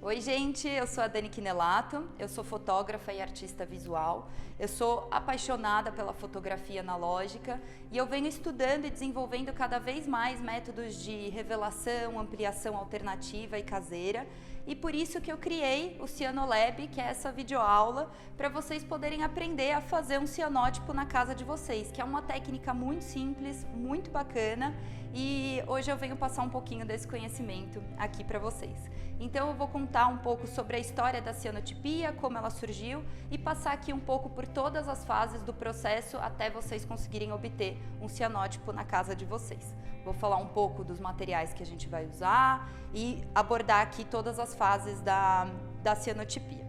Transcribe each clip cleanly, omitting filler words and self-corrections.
Oi gente, eu sou a Dani Quinelato, eu sou fotógrafa e artista visual, eu sou apaixonada pela fotografia analógica e eu venho estudando e desenvolvendo cada vez mais métodos de revelação, ampliação alternativa e caseira, e por isso que eu criei o Cianolab, que é essa videoaula para vocês poderem aprender a fazer um cianótipo na casa de vocês, que é uma técnica muito simples, muito bacana, e hoje eu venho passar um pouquinho desse conhecimento aqui para vocês. Então eu vou contar um pouco sobre a história da cianotipia, como ela surgiu e passar aqui um pouco por todas as fases do processo até vocês conseguirem obter um cianótipo na casa de vocês. Vou falar um pouco dos materiais que a gente vai usar e abordar aqui todas as fases da cianotipia.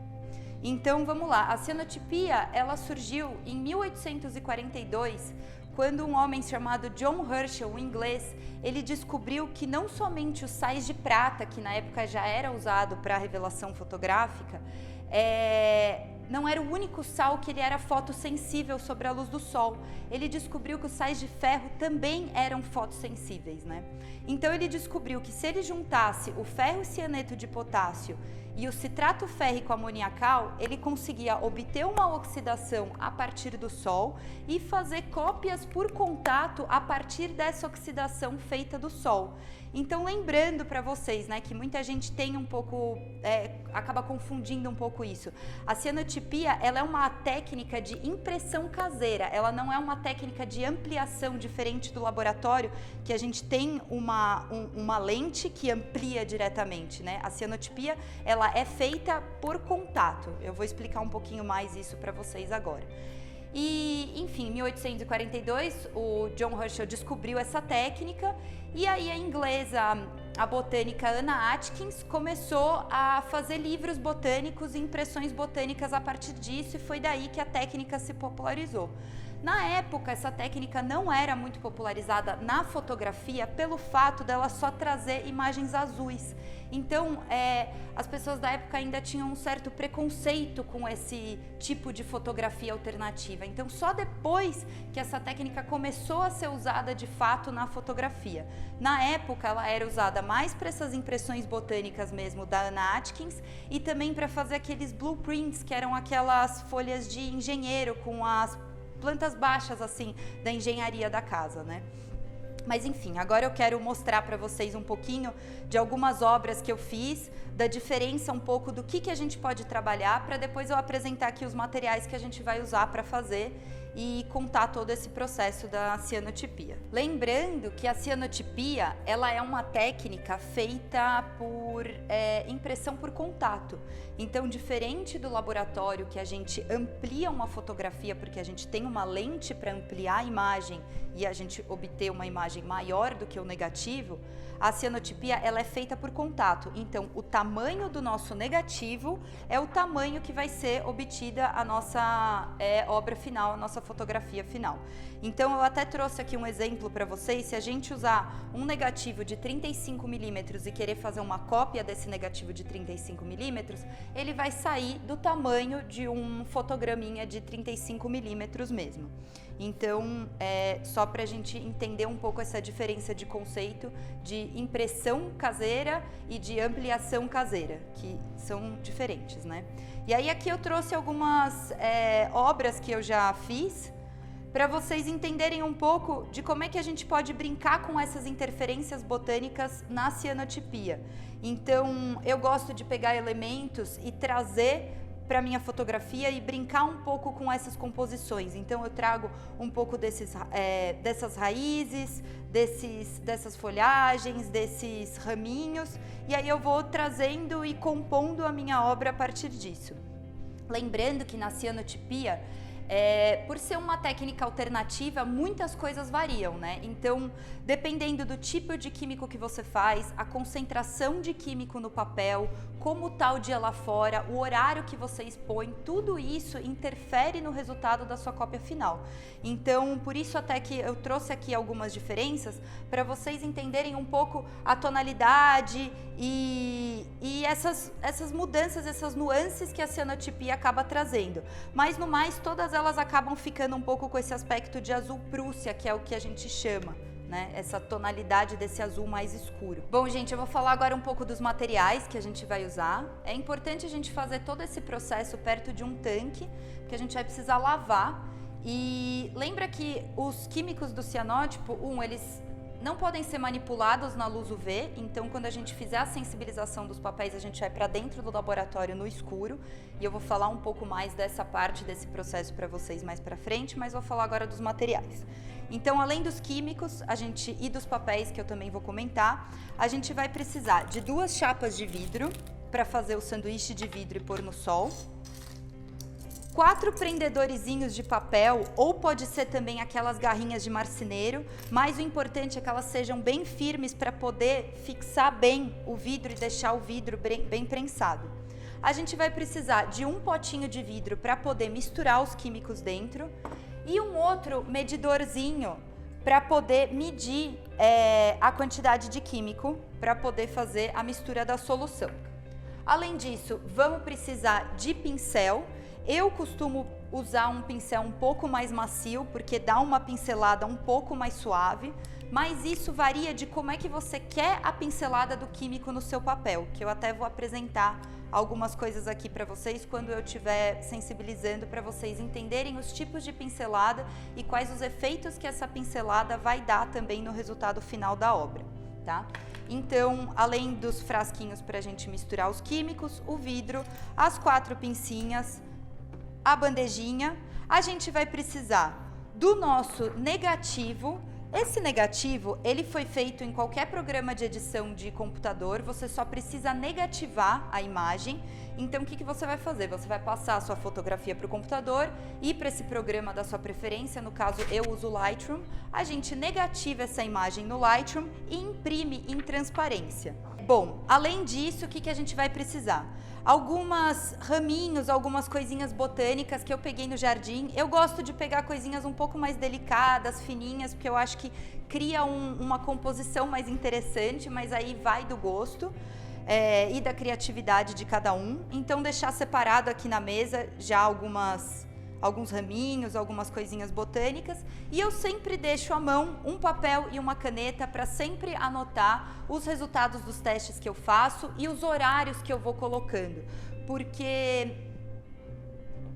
Então vamos lá, a cianotipia ela surgiu em 1842, quando um homem chamado John Herschel, um inglês, ele descobriu que não somente os sais de prata, que na época já era usado para revelação fotográfica, não era o único sal que ele era fotossensível sobre a luz do sol. Ele descobriu que os sais de ferro também eram fotossensíveis, né? Então ele descobriu que se ele juntasse o ferro cianeto de potássio e o citrato férrico amoniacal, ele conseguia obter uma oxidação a partir do sol e fazer cópias por contato a partir dessa oxidação feita do sol. Então lembrando para vocês, né, que muita gente tem um pouco, acaba confundindo um pouco isso. A cianotipia, ela é uma técnica de impressão caseira, ela não é uma técnica de ampliação diferente do laboratório, que a gente tem uma lente que amplia diretamente, né? A cianotipia, ela é feita por contato. Eu vou explicar um pouquinho mais isso para vocês agora. E, enfim, em 1842, o John Herschel descobriu essa técnica e aí a inglesa, a botânica Anna Atkins, começou a fazer livros botânicos e impressões botânicas a partir disso e foi daí que a técnica se popularizou. Na época, essa técnica não era muito popularizada na fotografia pelo fato dela só trazer imagens azuis. Então, as pessoas da época ainda tinham um certo preconceito com esse tipo de fotografia alternativa. Então, só depois que essa técnica começou a ser usada de fato na fotografia. Na época, ela era usada mais para essas impressões botânicas mesmo da Anna Atkins e também para fazer aqueles blueprints, que eram aquelas folhas de engenheiro com as plantas baixas assim da engenharia da casa, né? Mas enfim, agora eu quero mostrar para vocês um pouquinho de algumas obras que eu fiz, da diferença um pouco do que a gente pode trabalhar, para depois eu apresentar aqui os materiais que a gente vai usar para fazer e contar todo esse processo da cianotipia. Lembrando que a cianotipia, ela é uma técnica feita por impressão por contato. Então, diferente do laboratório que a gente amplia uma fotografia porque a gente tem uma lente para ampliar a imagem e a gente obter uma imagem maior do que o negativo, a cianotipia ela é feita por contato. Então, o tamanho do nosso negativo é o tamanho que vai ser obtida a nossa obra final, a nossa fotografia final. Então, eu até trouxe aqui um exemplo para vocês. Se a gente usar um negativo de 35 milímetros e querer fazer uma cópia desse negativo de 35 milímetros, ele vai sair do tamanho de um fotograminha de 35 milímetros mesmo. Então, só para a gente entender um pouco essa diferença de conceito de impressão caseira e de ampliação caseira, que são diferentes, né? E aí aqui eu trouxe algumas obras que eu já fiz, para vocês entenderem um pouco de como é que a gente pode brincar com essas interferências botânicas na cianotipia. Então, eu gosto de pegar elementos e trazer para minha fotografia e brincar um pouco com essas composições. Então eu trago um pouco dessas raízes, dessas folhagens, desses raminhos, e aí eu vou trazendo e compondo a minha obra a partir disso. Lembrando que na cianotipia, por ser uma técnica alternativa, muitas coisas variam, né? Então, dependendo do tipo de químico que você faz, a concentração de químico no papel, como tá o dia lá fora, o horário que você expõe, tudo isso interfere no resultado da sua cópia final. Então, por isso até que eu trouxe aqui algumas diferenças para vocês entenderem um pouco a tonalidade e essas mudanças, essas nuances que a cianotipia acaba trazendo. Mas no mais, todas elas acabam ficando um pouco com esse aspecto de azul prússia, que é o que a gente chama, né? Essa tonalidade desse azul mais escuro. Bom, gente, eu vou falar agora um pouco dos materiais que a gente vai usar. É importante a gente fazer todo esse processo perto de um tanque, porque a gente vai precisar lavar. E lembra que os químicos do cianótipo, eles não podem ser manipulados na luz UV, então quando a gente fizer a sensibilização dos papéis, a gente vai para dentro do laboratório no escuro, e eu vou falar um pouco mais dessa parte desse processo para vocês mais para frente, mas vou falar agora dos materiais. Então, além dos químicos e dos papéis, que eu também vou comentar, a gente vai precisar de 2 chapas de vidro para fazer o sanduíche de vidro e pôr no sol, 4 prendedorzinhos de papel, ou pode ser também aquelas garrinhas de marceneiro, mas o importante é que elas sejam bem firmes para poder fixar bem o vidro e deixar o vidro bem prensado. A gente vai precisar de um potinho de vidro para poder misturar os químicos dentro e um outro medidorzinho para poder medir a quantidade de químico para poder fazer a mistura da solução. Além disso, vamos precisar de pincel. Eu costumo usar um pincel um pouco mais macio, porque dá uma pincelada um pouco mais suave, mas isso varia de como é que você quer a pincelada do químico no seu papel, que eu até vou apresentar algumas coisas aqui para vocês quando eu estiver sensibilizando, para vocês entenderem os tipos de pincelada e quais os efeitos que essa pincelada vai dar também no resultado final da obra, tá? Então, além dos frasquinhos para a gente misturar os químicos, o vidro, as 4 pincinhas, a bandejinha, a gente vai precisar do nosso negativo. Esse negativo, ele foi feito em qualquer programa de edição de computador, você só precisa negativar a imagem. Então, o que você vai fazer? Você vai passar a sua fotografia para o computador e para esse programa da sua preferência, no caso eu uso o Lightroom, a gente negativa essa imagem no Lightroom e imprime em transparência. Bom, além disso, o que a gente vai precisar? Algumas raminhos, algumas coisinhas botânicas que eu peguei no jardim. Eu gosto de pegar coisinhas um pouco mais delicadas, fininhas, porque eu acho que cria uma composição mais interessante, mas aí vai do gosto e da criatividade de cada um. Então, deixar separado aqui na mesa já alguns raminhos, algumas coisinhas botânicas, e eu sempre deixo à mão um papel e uma caneta para sempre anotar os resultados dos testes que eu faço e os horários que eu vou colocando, porque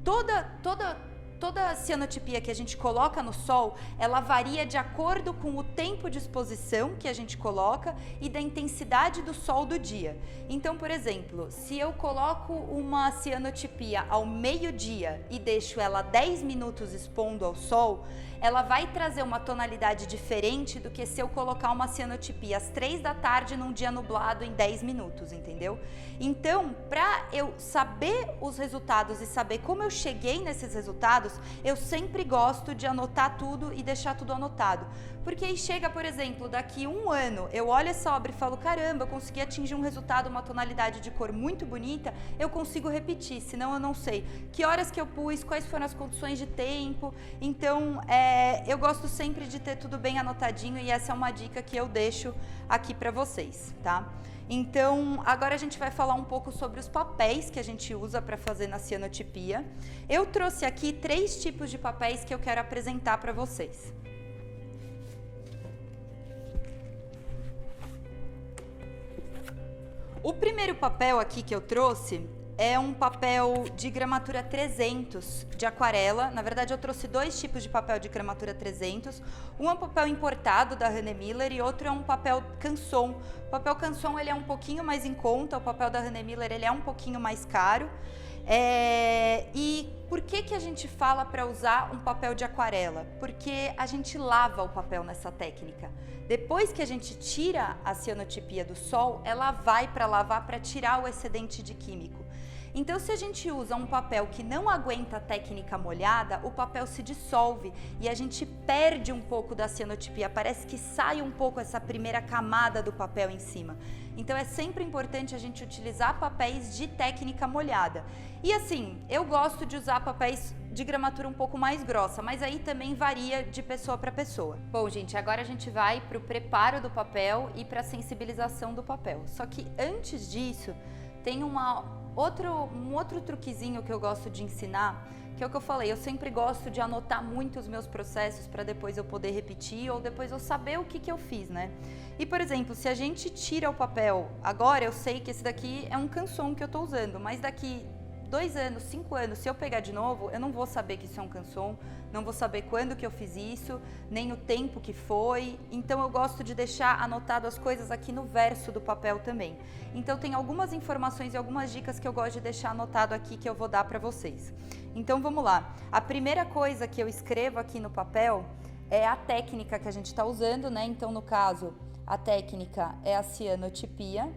toda a cianotipia que a gente coloca no sol, ela varia de acordo com o tempo de exposição que a gente coloca e da intensidade do sol do dia. Então, por exemplo, se eu coloco uma cianotipia ao meio-dia e deixo ela 10 minutos expondo ao sol, ela vai trazer uma tonalidade diferente do que se eu colocar uma cianotipia às 3 da tarde num dia nublado em 10 minutos, entendeu? Então, para eu saber os resultados e saber como eu cheguei nesses resultados, eu sempre gosto de anotar tudo e deixar tudo anotado. Porque aí chega, por exemplo, daqui um ano, eu olho essa obra e falo, caramba, eu consegui atingir um resultado, uma tonalidade de cor muito bonita, eu consigo repetir, senão eu não sei que horas que eu pus, quais foram as condições de tempo. Então, eu gosto sempre de ter tudo bem anotadinho e essa é uma dica que eu deixo aqui para vocês, tá? Então, agora a gente vai falar um pouco sobre os papéis que a gente usa para fazer na cianotipia. Eu trouxe aqui 3 tipos de papéis que eu quero apresentar para vocês. O primeiro papel aqui que eu trouxe é um papel de gramatura 300 de aquarela. Na verdade, eu trouxe 2 tipos de papel de gramatura 300. Um é um papel importado da Hahnemüller e outro é um papel Canson. O papel Canson ele é um pouquinho mais em conta, o papel da Hahnemüller ele é um pouquinho mais caro. E por que a gente fala para usar um papel de aquarela? Porque a gente lava o papel nessa técnica. Depois que a gente tira a cianotipia do sol, ela vai para lavar para tirar o excedente de químico. Então, se a gente usa um papel que não aguenta a técnica molhada, o papel se dissolve e a gente perde um pouco da cianotipia, parece que sai um pouco essa primeira camada do papel em cima. Então, é sempre importante a gente utilizar papéis de técnica molhada. E assim, eu gosto de usar papéis de gramatura um pouco mais grossa, mas aí também varia de pessoa para pessoa. Bom, gente, agora a gente vai para o preparo do papel e para a sensibilização do papel. Só que antes disso, tem um outro truquezinho que eu gosto de ensinar, que é o que eu falei, eu sempre gosto de anotar muito os meus processos para depois eu poder repetir ou depois eu saber o que eu fiz, né? E, por exemplo, se a gente tira o papel, agora eu sei que esse daqui é um canson que eu tô usando, mas daqui 2 anos, 5 anos, se eu pegar de novo, eu não vou saber que isso é um canson, não vou saber quando que eu fiz isso, nem o tempo que foi. Então eu gosto de deixar anotado as coisas aqui no verso do papel também. Então tem algumas informações e algumas dicas que eu gosto de deixar anotado aqui que eu vou dar para vocês. Então vamos lá. A primeira coisa que eu escrevo aqui no papel é a técnica que a gente está usando, né? Então no caso, a técnica é a cianotipia.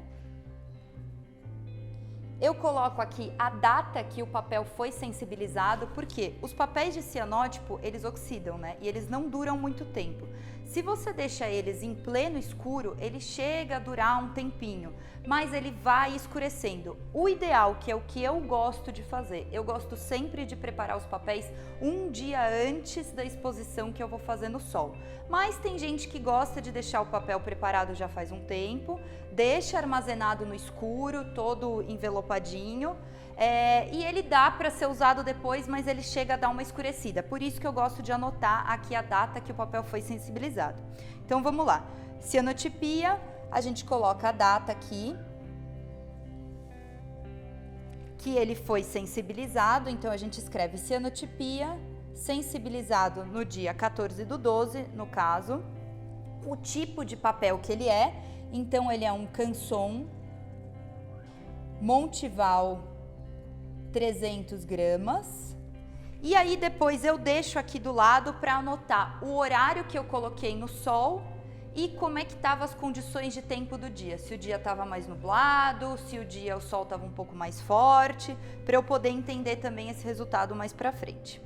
Eu coloco aqui a data que o papel foi sensibilizado, porque os papéis de cianótipo, eles oxidam, né? E eles não duram muito tempo. Se você deixa eles em pleno escuro, ele chega a durar um tempinho, mas ele vai escurecendo. O ideal, que é o que eu gosto de fazer, eu gosto sempre de preparar os papéis um dia antes da exposição que eu vou fazer no sol. Mas tem gente que gosta de deixar o papel preparado já faz um tempo, deixa armazenado no escuro, todo envelopadinho, e ele dá para ser usado depois, mas ele chega a dar uma escurecida. Por isso que eu gosto de anotar aqui a data que o papel foi sensibilizado. Então vamos lá. Cianotipia, a gente coloca a data aqui que ele foi sensibilizado, então a gente escreve cianotipia, sensibilizado no dia 14/12, no caso. O tipo de papel que ele é, então ele é um canson Montival 300 gramas. E aí depois eu deixo aqui do lado para anotar o horário que eu coloquei no sol e como é que estavam as condições de tempo do dia. Se o dia estava mais nublado, se o sol estava um pouco mais forte, para eu poder entender também esse resultado mais para frente.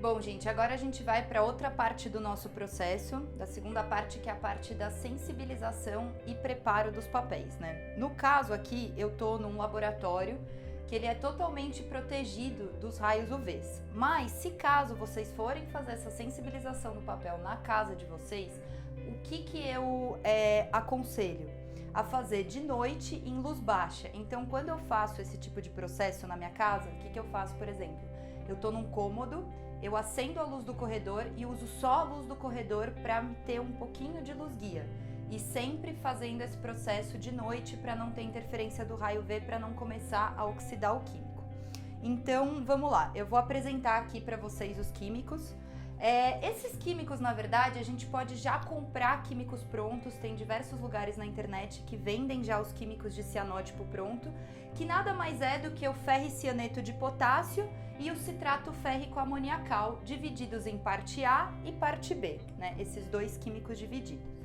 Bom, gente, agora a gente vai para outra parte do nosso processo, da segunda parte, que é a parte da sensibilização e preparo dos papéis, né? No caso aqui, eu tô num laboratório que ele é totalmente protegido dos raios UVs. Mas, se caso vocês forem fazer essa sensibilização no papel na casa de vocês, o que eu aconselho? A fazer de noite em luz baixa. Então, quando eu faço esse tipo de processo na minha casa, o que eu faço, por exemplo? Eu tô num cômodo, eu acendo a luz do corredor e uso só a luz do corredor para ter um pouquinho de luz guia. E sempre fazendo esse processo de noite para não ter interferência do raio UV, para não começar a oxidar o químico. Então, vamos lá. Eu vou apresentar aqui para vocês os químicos. Esses químicos, na verdade, a gente pode já comprar químicos prontos. Tem diversos lugares na internet que vendem já os químicos de cianótipo pronto, que nada mais é do que o ferricianeto de potássio e o citrato férrico amoniacal, divididos em parte A e parte B, né? Esses dois químicos divididos.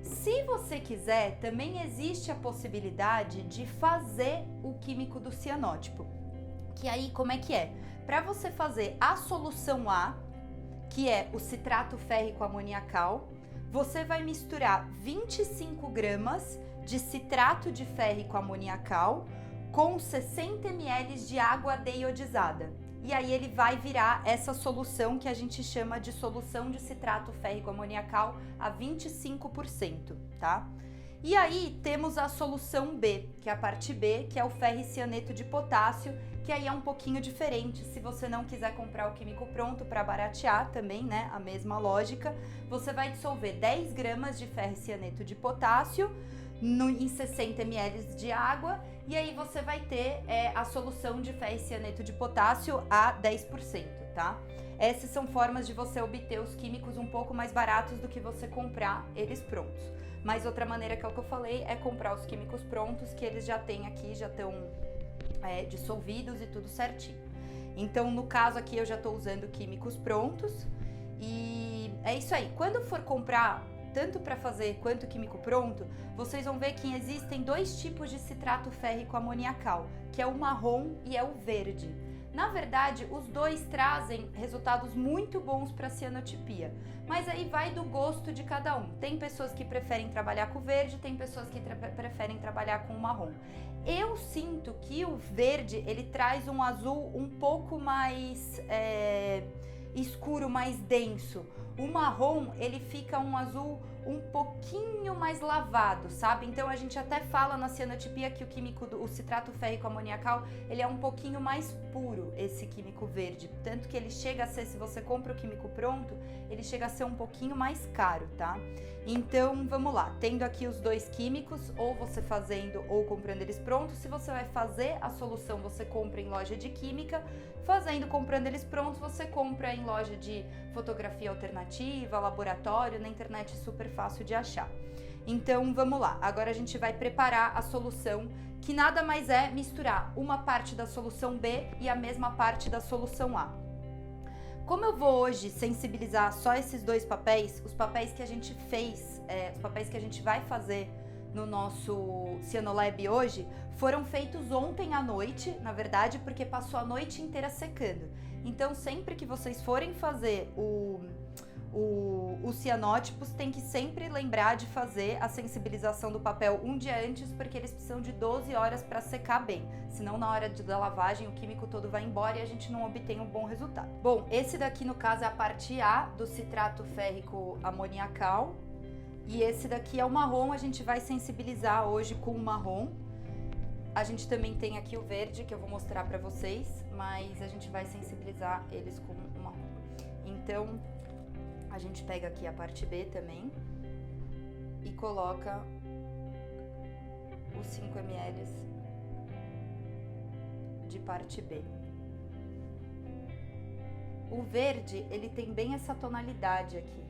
Se você quiser, também existe a possibilidade de fazer o químico do cianótipo. Que aí, como é que é? Para você fazer a solução A, que é o citrato férrico amoniacal, você vai misturar 25 gramas de citrato de férrico amoniacal com 60 ml de água deiodizada. E aí ele vai virar essa solução que a gente chama de solução de citrato férrico amoniacal a 25%, tá? E aí temos a solução B, que é a parte B, que é o ferricianeto de potássio, que aí é um pouquinho diferente. Se você não quiser comprar o químico pronto para baratear também, né, a mesma lógica, você vai dissolver 10 gramas de ferricianeto de potássio em 60 ml de água, e aí você vai ter a solução de ferricianeto de potássio a 10%, tá? Essas são formas de você obter os químicos um pouco mais baratos do que você comprar eles prontos. Mas outra maneira, que é o que eu falei, é comprar os químicos prontos, que eles já têm aqui, já estão dissolvidos e tudo certinho. Então, no caso aqui, eu já estou usando químicos prontos, e é isso aí. Quando for comprar tanto para fazer quanto químico pronto, vocês vão ver que existem dois tipos de citrato férrico amoniacal, que é o marrom e é o verde. Na verdade, os dois trazem resultados muito bons para a cianotipia, mas aí vai do gosto de cada um. Tem pessoas que preferem trabalhar com o verde, tem pessoas que preferem trabalhar com o marrom. Eu sinto que o verde, ele traz um azul um pouco mais escuro, mais denso. O marrom, ele fica um azul um pouquinho mais lavado, sabe? Então a gente até fala na cianotipia que o citrato férrico amoniacal, ele é um pouquinho mais puro, esse químico verde. Tanto que ele chega a ser, se você compra o químico pronto, ele chega a ser um pouquinho mais caro, tá? Então, vamos lá. Tendo aqui os dois químicos, ou você fazendo ou comprando eles prontos. Se você vai fazer a solução, você compra em loja de química. Comprando eles prontos, você compra em loja de fotografia alternativa, laboratório, na internet, super fácil de achar. Então, vamos lá. Agora a gente vai preparar a solução, que nada mais é misturar uma parte da solução B e a mesma parte da solução A. Como eu vou hoje sensibilizar só esses dois papéis, os papéis que a gente fez, os papéis que a gente vai fazer no nosso Cianolab hoje, foram feitos ontem à noite, na verdade, porque passou a noite inteira secando. Então, sempre que vocês forem fazer os cianótipos, tem que sempre lembrar de fazer a sensibilização do papel um dia antes, porque eles precisam de 12 horas para secar bem. Senão, na hora da lavagem, o químico todo vai embora e a gente não obtém um bom resultado. Bom, esse daqui, no caso, é a parte A do citrato férrico amoniacal. E esse daqui é o marrom, a gente vai sensibilizar hoje com o marrom. A gente também tem aqui o verde, que eu vou mostrar para vocês, mas a gente vai sensibilizar eles com o marrom. Então, a gente pega aqui a parte B também e coloca os 5 ml de parte B. O verde, ele tem bem essa tonalidade aqui.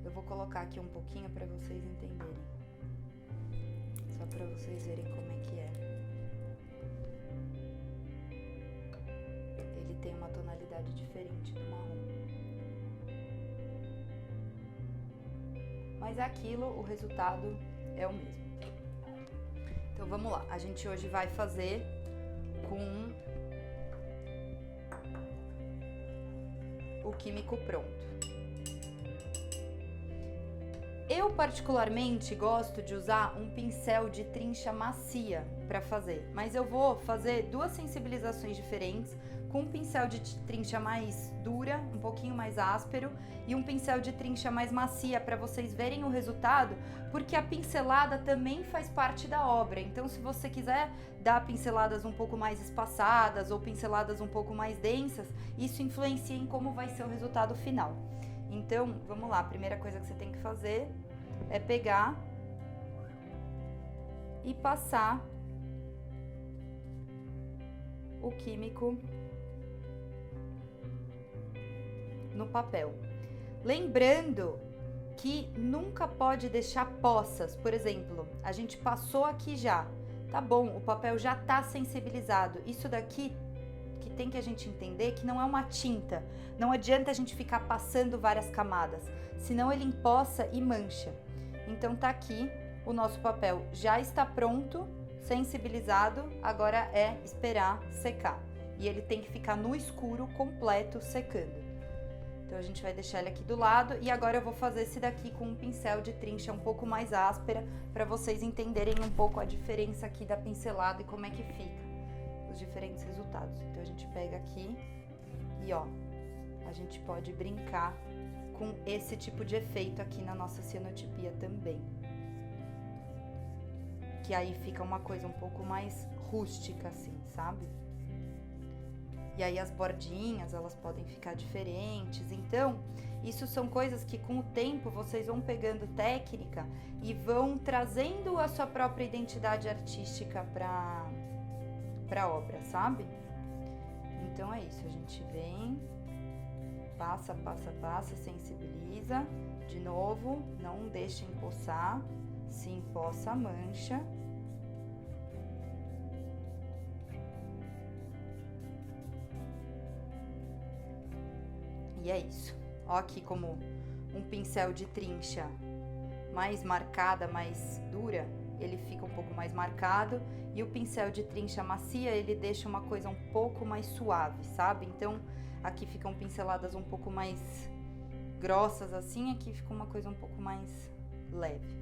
Eu vou colocar aqui um pouquinho para vocês entenderem. Só para vocês verem como é que é. Ele tem uma tonalidade diferente do marrom. Mas aquilo, o resultado é o mesmo. Então vamos lá. A gente hoje vai fazer com o químico pronto. Eu particularmente gosto de usar um pincel de trincha macia para fazer, mas eu vou fazer duas sensibilizações diferentes, com um pincel de trincha mais dura, um pouquinho mais áspero, e um pincel de trincha mais macia para vocês verem o resultado, porque a pincelada também faz parte da obra. Então, se você quiser dar pinceladas um pouco mais espaçadas ou pinceladas um pouco mais densas, isso influencia em como vai ser o resultado final. Então, vamos lá, a primeira coisa que você tem que fazer é pegar e passar o químico no papel. Lembrando que nunca pode deixar poças. Por exemplo, a gente passou aqui já, tá bom, o papel já tá sensibilizado. Isso daqui que tem que a gente entender que não é uma tinta. Não adianta a gente ficar passando várias camadas, senão ele empoça e mancha. Então tá aqui, o nosso papel já está pronto, sensibilizado, agora é esperar secar. E ele tem que ficar no escuro completo secando. Então a gente vai deixar ele aqui do lado e agora eu vou fazer esse daqui com um pincel de trincha um pouco mais áspera para vocês entenderem um pouco a diferença aqui da pincelada e como é que fica os diferentes resultados. Então a gente pega aqui e ó, a gente pode brincar com esse tipo de efeito aqui na nossa cianotipia também. Que aí fica uma coisa um pouco mais rústica assim, sabe? E aí as bordinhas, elas podem ficar diferentes. Então, isso são coisas que com o tempo vocês vão pegando técnica e vão trazendo a sua própria identidade artística para a obra, sabe? Então é isso, a gente vem, passa, sensibiliza, de novo, não deixa empoçar, se empoça a mancha. E é isso. Ó aqui como um pincel de trincha mais marcada, mais dura, ele fica um pouco mais marcado. E o pincel de trincha macia, ele deixa uma coisa um pouco mais suave, sabe? Então, aqui ficam pinceladas um pouco mais grossas assim, aqui fica uma coisa um pouco mais leve.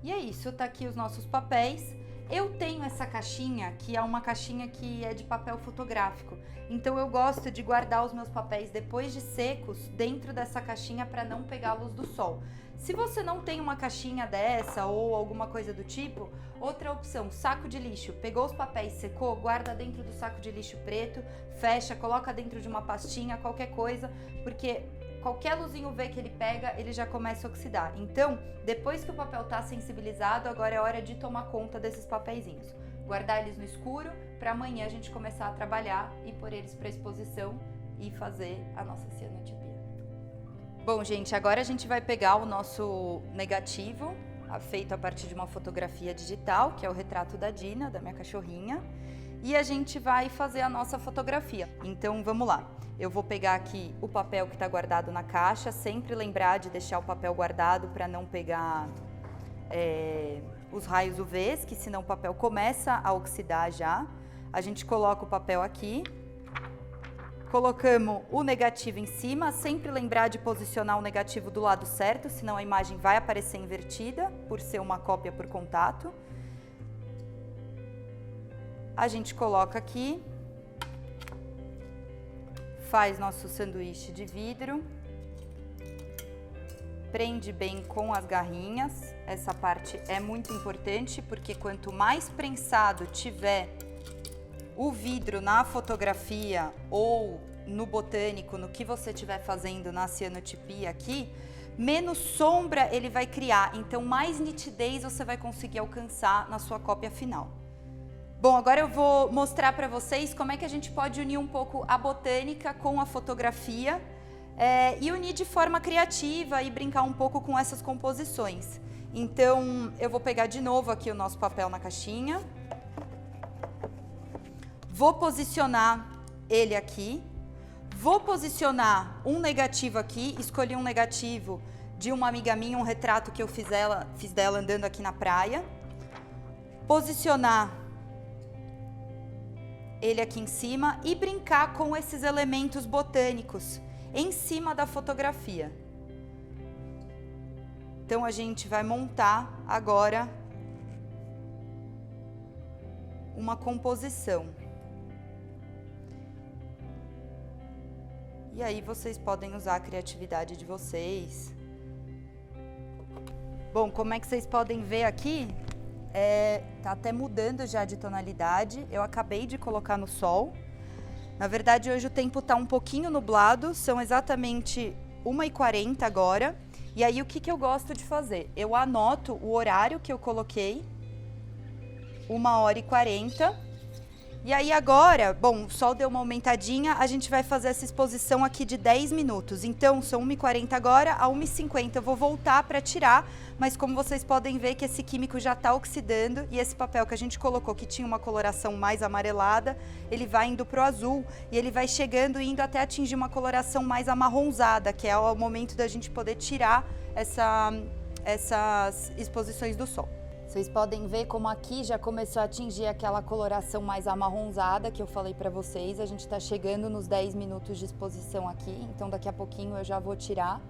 E é isso, tá aqui os nossos papéis. Eu tenho essa caixinha, que é uma caixinha que é de papel fotográfico. Então eu gosto de guardar os meus papéis depois de secos dentro dessa caixinha para não pegar a luz do sol. Se você não tem uma caixinha dessa ou alguma coisa do tipo, outra opção, saco de lixo. Pegou os papéis, secou, guarda dentro do saco de lixo preto, fecha, coloca dentro de uma pastinha, qualquer coisa, porque qualquer luzinho UV que ele pega, ele já começa a oxidar. Então, depois que o papel tá sensibilizado, agora é hora de tomar conta desses papeizinhos. Guardar eles no escuro, para amanhã a gente começar a trabalhar e pôr eles para exposição e fazer a nossa cianotipia. Bom, gente, agora a gente vai pegar o nosso negativo, feito a partir de uma fotografia digital, que é o retrato da Dina, da minha cachorrinha, e a gente vai fazer a nossa fotografia. Então, vamos lá. Eu vou pegar aqui o papel que está guardado na caixa, sempre lembrar de deixar o papel guardado para não pegar os raios UVs, que senão o papel começa a oxidar já. A gente coloca o papel aqui. Colocamos o negativo em cima, sempre lembrar de posicionar o negativo do lado certo, senão a imagem vai aparecer invertida, por ser uma cópia por contato. A gente coloca aqui, faz nosso sanduíche de vidro, prende bem com as garrinhas. Essa parte é muito importante, porque quanto mais prensado tiver o vidro na fotografia ou no botânico, no que você estiver fazendo na cianotipia aqui, menos sombra ele vai criar, então mais nitidez você vai conseguir alcançar na sua cópia final. Bom, agora eu vou mostrar para vocês como é que a gente pode unir um pouco a botânica com a fotografia e unir de forma criativa e brincar um pouco com essas composições. Então, eu vou pegar de novo aqui o nosso papel na caixinha. Vou posicionar ele aqui, vou posicionar um negativo aqui, escolhi um negativo de uma amiga minha, um retrato que eu fiz dela andando aqui na praia. Posicionar ele aqui em cima e brincar com esses elementos botânicos em cima da fotografia. Então a gente vai montar agora uma composição. E aí vocês podem usar a criatividade de vocês. Bom, como é que vocês podem ver aqui, tá até mudando já de tonalidade. Eu acabei de colocar no sol. Na verdade, hoje o tempo tá um pouquinho nublado, são exatamente 1h40 agora. E aí, o que eu gosto de fazer? Eu anoto o horário que eu coloquei, 1h40. E aí agora, bom, o sol deu uma aumentadinha, a gente vai fazer essa exposição aqui de 10 minutos. Então, são 1h40 agora, a 1h50 eu vou voltar para tirar, mas como vocês podem ver que esse químico já está oxidando e esse papel que a gente colocou, que tinha uma coloração mais amarelada, ele vai indo pro azul e ele vai chegando, indo até atingir uma coloração mais amarronzada, que é o momento da gente poder tirar essas exposições do sol. Vocês podem ver como aqui já começou a atingir aquela coloração mais amarronzada que eu falei para vocês. A gente está chegando nos 10 minutos de exposição aqui, então daqui a pouquinho eu já vou tirar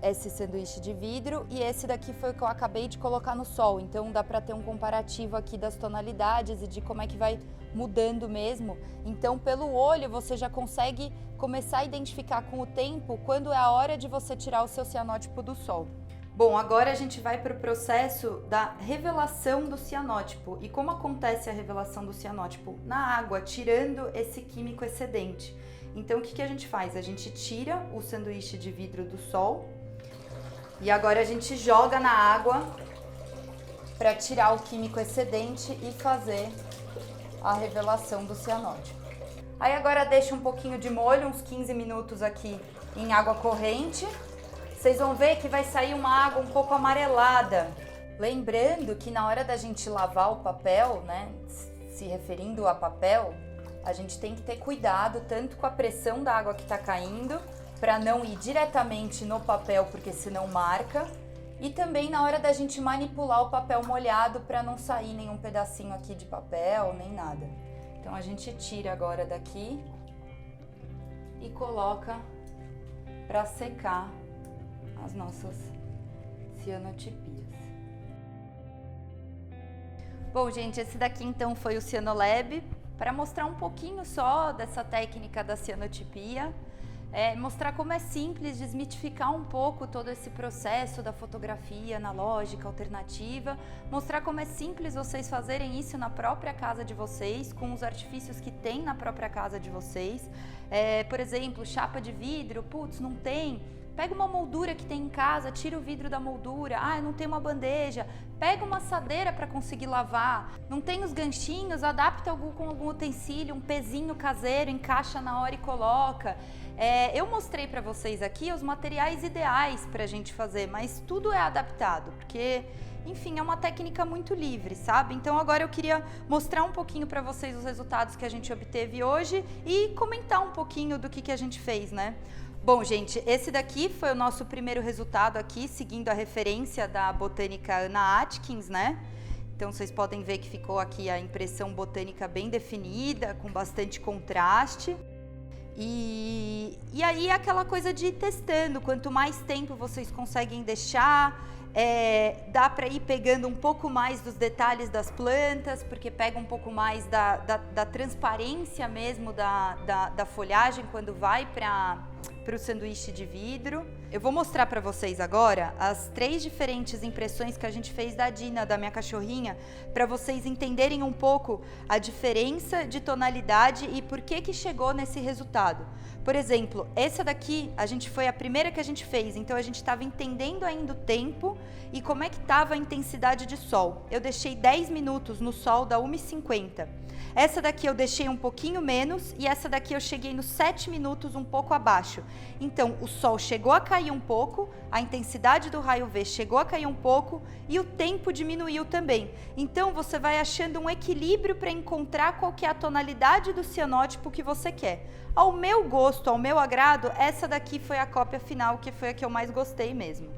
esse sanduíche de vidro. E esse daqui foi o que eu acabei de colocar no sol, então dá para ter um comparativo aqui das tonalidades e de como é que vai mudando mesmo. Então pelo olho você já consegue começar a identificar com o tempo quando é a hora de você tirar o seu cianótipo do sol. Bom, agora a gente vai para o processo da revelação do cianótipo. E como acontece a revelação do cianótipo? Na água, tirando esse químico excedente. Então, o que a gente faz? A gente tira o sanduíche de vidro do sol e agora a gente joga na água para tirar o químico excedente e fazer a revelação do cianótipo. Aí agora deixa um pouquinho de molho, uns 15 minutos aqui em água corrente. Vocês vão ver que vai sair uma água um pouco amarelada. Lembrando que na hora da gente lavar o papel, né, se referindo a papel, a gente tem que ter cuidado tanto com a pressão da água que está caindo, para não ir diretamente no papel, porque senão marca, e também na hora da gente manipular o papel molhado, para não sair nenhum pedacinho aqui de papel, nem nada. Então a gente tira agora daqui e coloca para secar as nossas cianotipias. Bom, gente, esse daqui então foi o Cianolab, para mostrar um pouquinho só dessa técnica da cianotipia, mostrar como é simples, desmitificar um pouco todo esse processo da fotografia analógica, alternativa, mostrar como é simples vocês fazerem isso na própria casa de vocês, com os artifícios que tem na própria casa de vocês. Por exemplo, chapa de vidro, putz, não tem? Pega uma moldura que tem em casa, tira o vidro da moldura. Ah, eu não tenho uma bandeja. Pega uma assadeira para conseguir lavar. Não tem os ganchinhos, adapta com algum utensílio, um pezinho caseiro, encaixa na hora e coloca. Eu mostrei para vocês aqui os materiais ideais para a gente fazer, mas tudo é adaptado, porque, enfim, é uma técnica muito livre, sabe? Então agora eu queria mostrar um pouquinho para vocês os resultados que a gente obteve hoje e comentar um pouquinho do que a gente fez, né? Bom, gente, esse daqui foi o nosso primeiro resultado aqui, seguindo a referência da botânica Anna Atkins, né? Então, vocês podem ver que ficou aqui a impressão botânica bem definida, com bastante contraste. E aí, aquela coisa de ir testando, quanto mais tempo vocês conseguem deixar, dá para ir pegando um pouco mais dos detalhes das plantas, porque pega um pouco mais da transparência mesmo da folhagem quando vai para o sanduíche de vidro. Eu vou mostrar para vocês agora as 3 diferentes impressões que a gente fez da Dina, da minha cachorrinha, para vocês entenderem um pouco a diferença de tonalidade e por que chegou nesse resultado. Por exemplo, essa daqui foi a primeira que a gente fez, então a gente estava entendendo ainda o tempo e como é que estava a intensidade de sol. Eu deixei 10 minutos no sol da 1h50. Essa daqui eu deixei um pouquinho menos e essa daqui eu cheguei nos 7 minutos um pouco abaixo. Então, o sol chegou a cair um pouco, a intensidade do raio V chegou a cair um pouco e o tempo diminuiu também. Então, você vai achando um equilíbrio para encontrar qual que é a tonalidade do cianótipo que você quer. Ao meu gosto, ao meu agrado, essa daqui foi a cópia final, que foi a que eu mais gostei mesmo.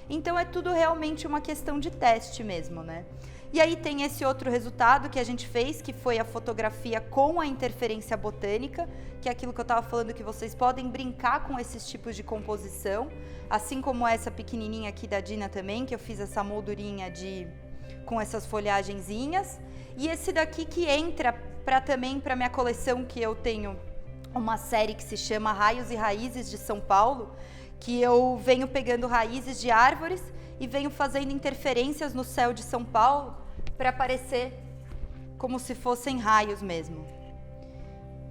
Então, é tudo realmente uma questão de teste mesmo, né? E aí tem esse outro resultado que a gente fez, que foi a fotografia com a interferência botânica, que é aquilo que eu estava falando, que vocês podem brincar com esses tipos de composição, assim como essa pequenininha aqui da Dina também, que eu fiz essa moldurinha com essas folhagenzinhas. E esse daqui que entra também para minha coleção, que eu tenho uma série que se chama Raios e Raízes de São Paulo, que eu venho pegando raízes de árvores e venho fazendo interferências no céu de São Paulo para parecer como se fossem raios mesmo.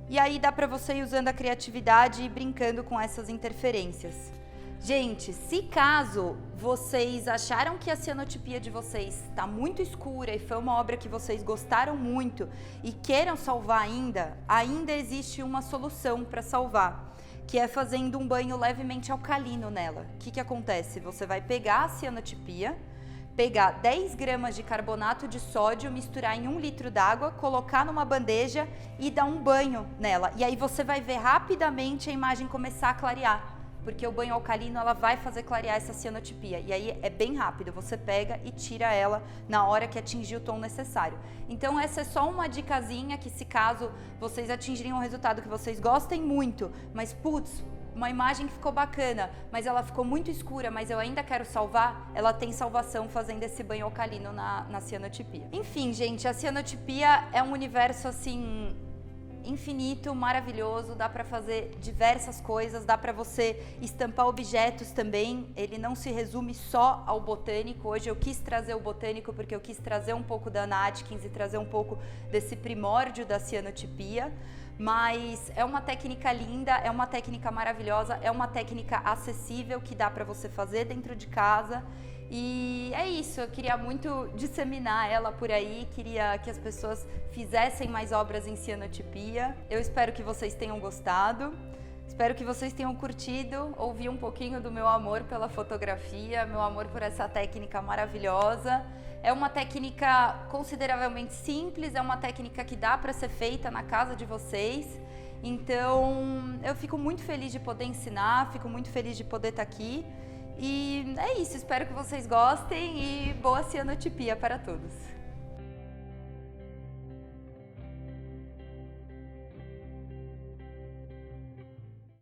E aí dá para você ir usando a criatividade e brincando com essas interferências. Gente, se caso vocês acharam que a cianotipia de vocês está muito escura e foi uma obra que vocês gostaram muito e queiram salvar ainda existe uma solução para salvar, que é fazendo um banho levemente alcalino nela. O que acontece? Você vai pegar a cianotipia, pegar 10 gramas de carbonato de sódio, misturar em 1 litro d'água, colocar numa bandeja e dar um banho nela. E aí você vai ver rapidamente a imagem começar a clarear, porque o banho alcalino ela vai fazer clarear essa cianotipia. E aí é bem rápido, você pega e tira ela na hora que atingir o tom necessário. Então essa é só uma dicasinha que, se caso vocês atingirem um resultado que vocês gostem muito, mas putz, uma imagem que ficou bacana, mas ela ficou muito escura, mas eu ainda quero salvar, ela tem salvação fazendo esse banho alcalino na cianotipia. Enfim, gente, a cianotipia é um universo assim infinito, maravilhoso, dá para fazer diversas coisas, dá para você estampar objetos também, ele não se resume só ao botânico. Hoje eu quis trazer o botânico porque eu quis trazer um pouco da Anna Atkins e trazer um pouco desse primórdio da cianotipia, mas é uma técnica linda, é uma técnica maravilhosa, é uma técnica acessível que dá para você fazer dentro de casa. E é isso, eu queria muito disseminar ela por aí, queria que as pessoas fizessem mais obras em cianotipia. Eu espero que vocês tenham gostado, espero que vocês tenham curtido, ouvir um pouquinho do meu amor pela fotografia, meu amor por essa técnica maravilhosa. É uma técnica consideravelmente simples, é uma técnica que dá para ser feita na casa de vocês. Então, eu fico muito feliz de poder ensinar, fico muito feliz de poder estar aqui. E é isso, espero que vocês gostem e boa cianotipia para todos!